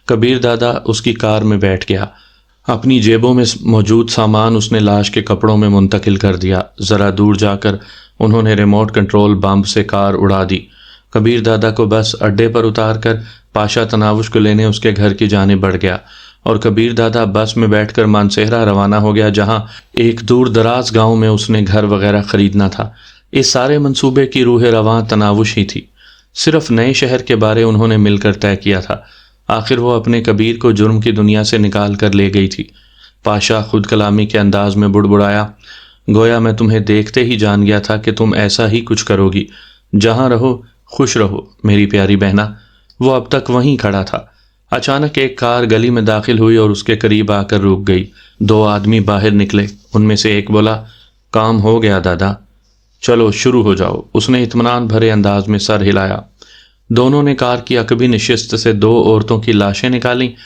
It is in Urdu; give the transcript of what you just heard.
کبیر دادا اس کی کار میں بیٹھ گیا۔ اپنی جیبوں میں موجود سامان اس نے لاش کے کپڑوں میں منتقل کر دیا۔ ذرا دور جا کر انہوں نے ریموٹ کنٹرول بمب سے کار اڑا دی۔ کبیر دادا کو بس اڈے پر اتار کر پاشا تناوش کو لینے اس کے گھر کی جانب بڑھ گیا، اور کبیر دادا بس میں بیٹھ کر مانسہرہ روانہ ہو گیا، جہاں ایک دور دراز گاؤں میں اس نے گھر وغیرہ خریدنا تھا۔ اس سارے منصوبے کی روح رواں تناوش ہی تھی۔ صرف نئے شہر کے بارے انہوں نے مل کر طے کیا تھا۔ آخر وہ اپنے کبیر کو جرم کی دنیا سے نکال کر لے گئی تھی۔ پاشا خود کلامی کے انداز میں بڑبڑایا، گویا میں تمہیں دیکھتے ہی جان گیا تھا کہ تم ایسا ہی کچھ کرو گی۔ جہاں رہو خوش رہو میری پیاری بہنا۔ وہ اب تک وہیں کھڑا تھا۔ اچانک ایک کار گلی میں داخل ہوئی اور اس کے قریب آ کر رک گئی۔ 2 آدمی باہر نکلے۔ ان میں سے ایک بولا، کام ہو گیا دادا، چلو شروع ہو جاؤ۔ اس نے اطمینان بھرے انداز میں سر ہلایا۔ دونوں نے کار کی عقبی نشست سے 2 عورتوں کی لاشیں نکالیں